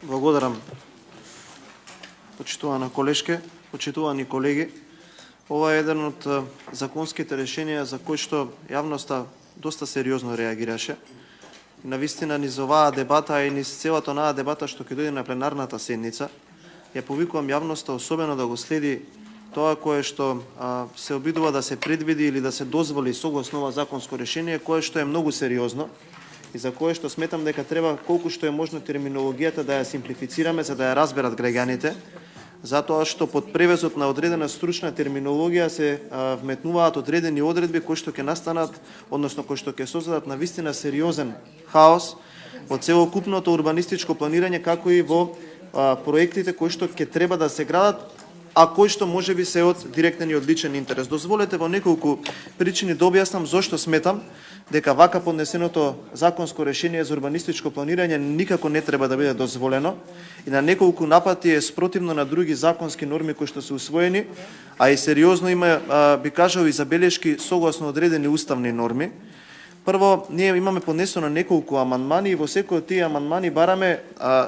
Благодарам, почитувана колешке, почитувани колеги. Ова е еден од законските решенија за кои што јавноста доста сериозно реагираше. Навистина низ оваа дебата и низ целата онаа дебата што ќе дојде на пленарната седница, ја повикувам јавноста особено да го следи тоа кое што се обидува да се предвиди или да се дозволи согласно ова законско решение, кое што е многу сериозно и за кое што сметам дека треба колку што е можно терминологијата да ја симплифицираме за да ја разберат граѓаните, затоа што под превезот на одредена стручна терминологија се вметнуваат одредени одредби кои што ќе настанат, односно кои што ќе создадат навистина сериозен хаос во целокупното урбанистичко планирање, како и во проектите кои што ќе треба да се градат, а кои што можеби се од директен и од личен интерес. Дозволете во неколку причини да објаснам зошто сметам дека вака поднесеното законско решение за урбанистичко планирање никако не треба да биде дозволено и на неколку напати е спротивно на други законски норми кои што се усвоени, а и сериозно има, би кажал, и забелешки согласно одредени уставни норми. Прво, ние имаме поднесено неколку амандмани и во секој од тие амандмани бараме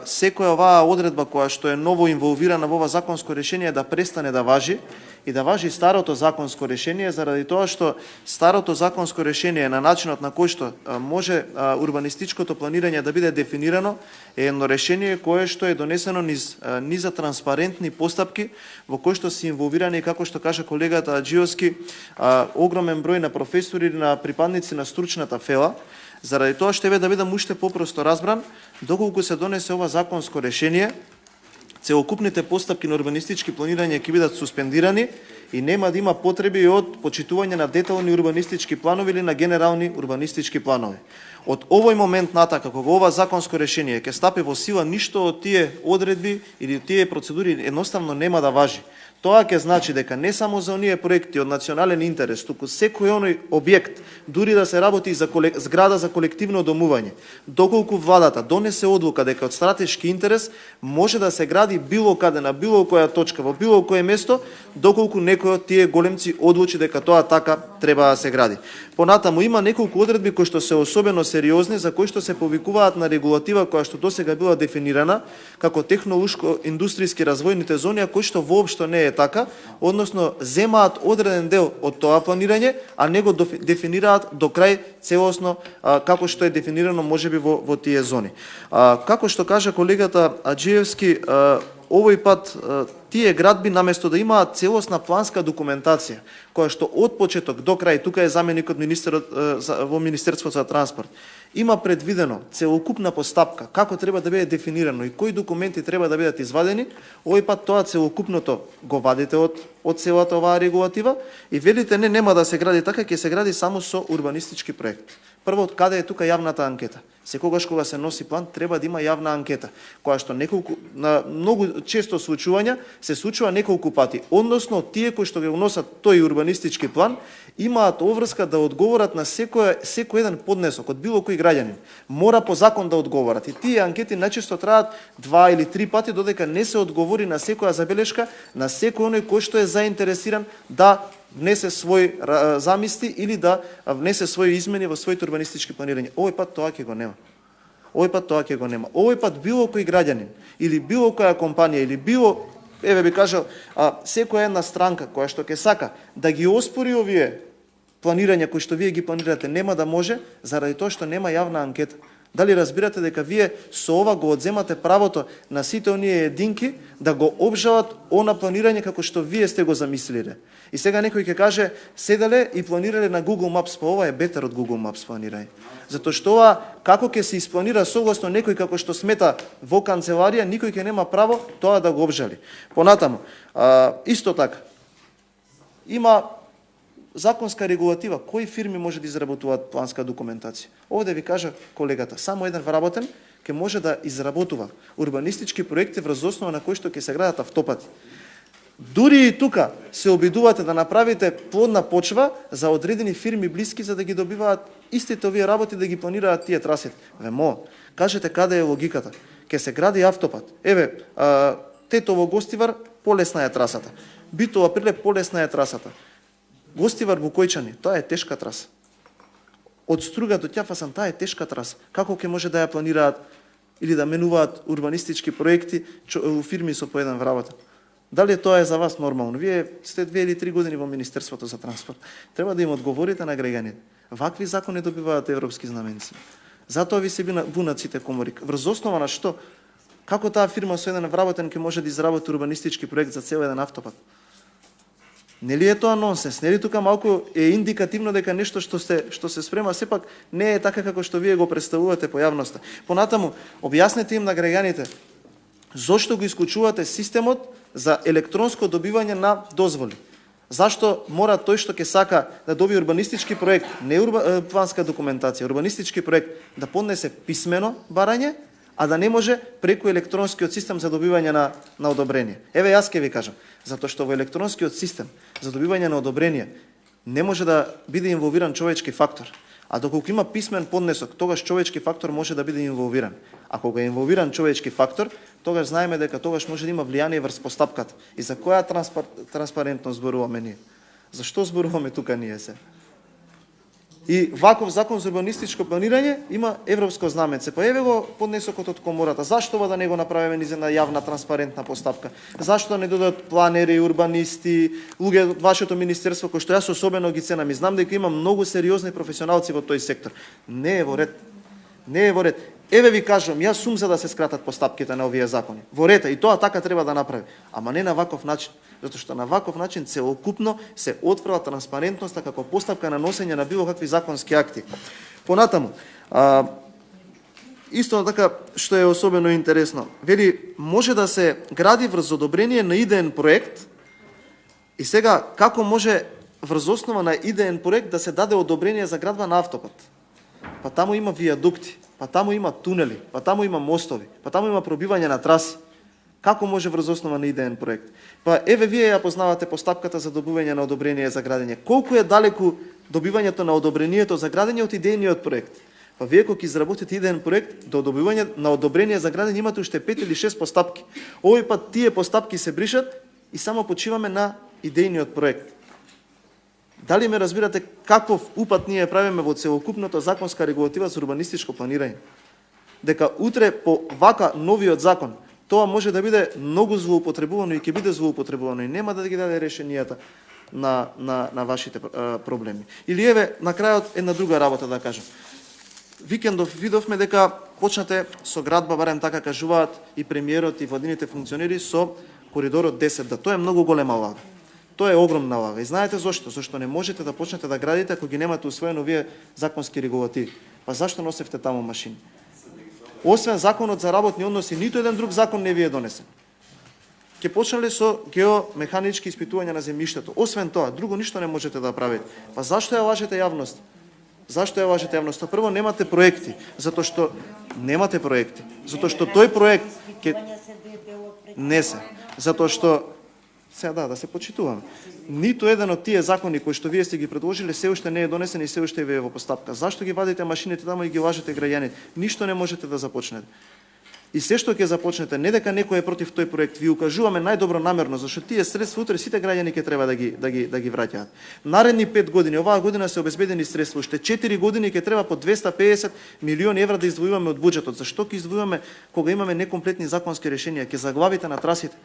секоја оваа одредба која што е ново инволвирана во ова законско решение да престане да важи и да важи старото законско решение, заради тоа што старото законско решение на начинот на кој што може урбанистичкото планирање да биде дефинирано е едно решение кое што е донесено низ транспарентни постапки во кои што се инволвирани, како што кажа колегата Аџиовски, огромен број на професори или на припадници на стручната фела, заради тоа што да бидам уште попросто разбран, доколку се донесе ова законско решение, целокупните постапки на урбанистички планирање ќе бидат суспендирани и нема да има потреби од почитување на детални урбанистички планови или на генерални урбанистички планови. Од овој момент натака, кога ова законско решение ќе стапи во сила, ништо од тие одредби или тие процедури едноставно нема да важи. Тоа ќе значи дека не само за оние проекти од национален интерес, туку секој оној објект, дури да се работи за зграда за колективно домување, доколку владата донесе одлука дека од стратешки интерес може да се гради било каде на било која точка, во било кое место, доколку некој од тие големци одлучи дека тоа така треба да се гради. Понатаму има неколку одредби кои што се особено сериозни, за кои што се повикуваат на регулатива која што досега била дефинирана како технолошко-индустријски развојните зони, а кои што воопшто не е така, односно земаат одреден дел од тоа планирање, а не го дефинираат до крај целосно како што е дефинирано можеби во тие зони. Како што кажа колегата Аџиевски, овој пат тие градби наместо да имаат целосна планска документација, која што од почеток до крај, тука е заменикот министерот во Министерството за транспорт, има предвидено целокупна постапка како треба да биде дефинирано и кои документи треба да бидат извадени, овој пат тоа целокупното го вадите од целата оваа регулатива и велите нема да се гради така, ќе се гради само со урбанистички проект. Прво, каде е тука јавната анкета? Секогаш кога се носи план, треба да има јавна анкета, која што на многу често случувања се случува неколку пати. Односно, тие кои што го носат тој урбанистички план, имаат обврска да одговорат на секој еден поднесок од било кој граѓанин. Мора по закон да одговорат. И тие анкети најчесто траат 2 или 3 пати, додека не се одговори на секоја забелешка, на секој оној кој што е заинтересиран да внесе свој замисли или да внесе своји измени во своите урбанистички планирања. Овој пат тоа ќе го нема. Овој пат било кој граѓанин или било која компанија или било, би кажал, секоја една странка која што ќе сака да ги оспори овие планирања кои што вие ги планирате, нема да може заради тоа што нема јавна анкета. Дали разбирате дека вие со ова го одземате правото на сите оние единки да го обжалат она планирање како што вие сте го замислиле? И сега некој ќе каже, седеле и планирале на Google Maps, па ова е бетер од Google Maps планирање. Затоа што ова, како ќе се испланира согласно некој како што смета во канцеларија, никој ќе нема право тоа да го обжали. Понатаму, исто така, има законска регулатива, кои фирми може да изработуваат планска документација. Овде ви кажа колегата, само еден вработен ќе може да изработува урбанистички проекти врз основа на кои што ќе се градат автопати. Дури и тука се обидувате да направите плодна почва за одредени фирми блиски за да ги добиваат истите овие работи да ги планираат тие трасите. Кажете каде е логиката? Ќе се гради автопат. Тетово Гостивар полесна е трасата. Битола Прилеп полесна е трасата. Гостивар Букојчани, тоа е тешка траса. Од Струга до Ќафасан, таа е тешка траса. Како ќе може да ја планираат или да менуваат урбанистички проекти у фирми со по еден вработен. Дали тоа е за вас нормално? Вие сте 2 или 3 години во Министерството за транспорт. Треба да им одговорите на граѓаните. Вакви закони добиваат европски знаменци. Затоа ви се бунат сите комори. Врз основа на што? Како таа фирма со еден вработен ќе може да изработи урбанистички проект за цел еден автопат? Нели е тоа нонсенс? Нели тука малку е индикативно дека нешто што се спрема сепак не е така како што вие го представувате по јавноста. Понатаму, објаснете им на граѓаните зошто го исклучувате системот за електронско добивање на дозволи. Зашто мора тој што ќе сака да добие урбанистички проект, не планска документација, урбанистички проект, да поднесе писмено барање, а да не може преку електронскиот систем за добивање на одобрение. Еве јас ќе ви кажам, затоа што во електронскиот систем за добивање на одобрение не може да биде инволвиран човечки фактор. А доколку има писмен поднесок, тогаш човечки фактор може да биде инволвиран. Ако е инволвиран човечки фактор, тогаш знаеме дека тогаш може да има влијание врз постапката. И за која транспарентност зборуваме ние? Зашто зборуваме тука ние се? И ваков закон за урбанистичко планирање има европско знаменце. Па еве го поднесокот од комората. Зашто да не го направиме низена јавна транспарентна постапка? Зашто не додадат планери, урбанисти, луѓе од вашето министерство, кои што јас особено ги ценам и знам дека има многу сериозни професионалци во тој сектор. Не е во ред. Не е во ред. Еве ви кажувам, јас сум за да се скратат постапките на овие закони. Во ред, и тоа така треба да направи. Ама не на ваков начин. Затоа што на ваков начин целокупно се отфрла транспарентноста како постапка на носење на било какви законски акти. Понатаму, исто така што е особено интересно, вели може да се гради врз одобрение на идеен проект и сега како може врз основа на идеен проект да се даде одобрение за градба на автопат? Па таму има вијадукти, па таму има тунели, па таму има мостови, па таму има пробивање на траси. Како може врз основа на идеен проект? Па еве вие ја познавате постапката за добивање на одобрение за градење. Колку е далеку добивањето на одобрението за градење од идејниот проект? Па вие кога изработите идеен проект, до добивање на одобрение за градење имате уште 5 или 6 постапки. Овој пат тие постапки се бришат и само почиваме на идејниот проект. Дали ме разбирате каков упат ние правиме во целокупната законска регулатива за урбанистичко планирање? Дека утре по вака новиот закон тоа може да биде многу злоупотребувано и ќе биде злоупотребувано и нема да ги даде решенијата на вашите проблеми. Или еве на крајот една друга работа да кажам. Викендов видовме дека почнате со градба, барем така кажуваат и премиерот и владините функционери, со коридорот 10. Да, тоа е многу голема лага. Тоа е огромна лага. И знаете зошто? Зашто не можете да почнете да градите ако ги немате усвоено овие законски регулативи. Па зашто носевте таму машини? Освен законот за работни односи, ниту еден друг закон не ви е донесен. Ке почнале со геомеханички испитувања на земјиштето. Освен тоа, друго ништо не можете да правите. Па зашто ја лажете јавност? Зашто ја лажете јавност? Прво, немате проекти. Затоа што немате проекти. Затоа што тој проект не се. Затоа што сега да се почитуваме. Ниту еден од тие закони кои што вие сте ги предложиле се уште не е донесен и се уште е во постапка. Зашто ги вадите машините таму и ги лажете граѓаните? Ништо не можете да започнете. И се што ќе започнете, не дека некој е против тој проект, ви укажуваме најдобро намерно, зашто тие средства утре сите граѓани ќе треба да ги враќаат. Наредни 5 години, оваа година се обезбедени средства, уште 4 години ќе треба по 250 милиони евра да издвојуваме од буџетот. Зашто ќе издвојуваме кога имаме некомплетни законски решенија? Ќе заглавите на трасите.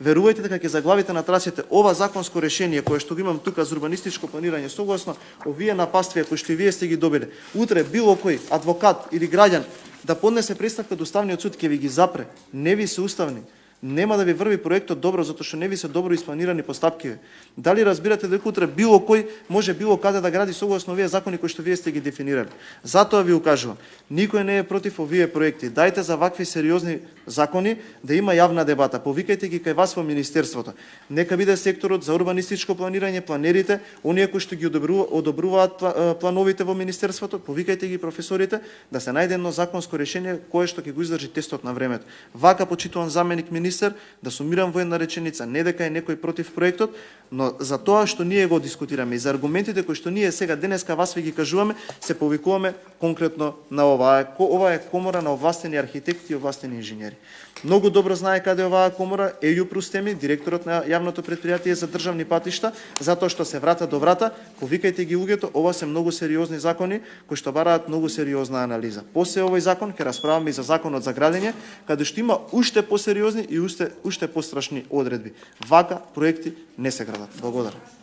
Верувајте дека ќе заглавите на трасите ова законско решение кое што го имам тука за урбанистичко планирање согласно овие напаствија кои што вие сте ги добиле. Утре било кој адвокат или граѓан да поднесе представка до Уставниот суд ќе ви ги запре. Не ви се уставни. Нема да ви врви проектот добро затоа што не ви се добро испланирани постапки. Дали разбирате дека утре било кој може било каде да гради согласно овие закони кои што вие сте ги дефинирали? Затоа ви укажувам, никој не е против овие проекти. Дајте за вакви сериозни закони да има јавна дебата. Повикајте ги кај вас во министерството. Нека биде секторот за урбанистичко планирање, планерите, оние кои што ги одобруваат плановите во министерството, повикајте ги професорите да се најде едно законско решение кое што ќе го издржи тестот на времето. Вака почитуван заменик министер министер, да сумирам во една реченица, не дека е некој против проектот, но за тоа што ние го дискутираме и за аргументите кои што ние сега денеска вас ви ги кажуваме, се повикуваме конкретно на оваа. Ова е комора на овластени архитекти и овластени инженери. Многу добро знае каде е оваа комора, Ејуп Рустеми, директорот на јавното предпријатие за државни патишта, затоа што се врата до врата, повикајте ги луѓето, ова се многу сериозни закони кои што бараат многу сериозна анализа. После овој закон ќе расправаме и за законот за градење, каде што има уште посериозни и уште пострашни одредби. Вака проекти не се градат. Благодарам.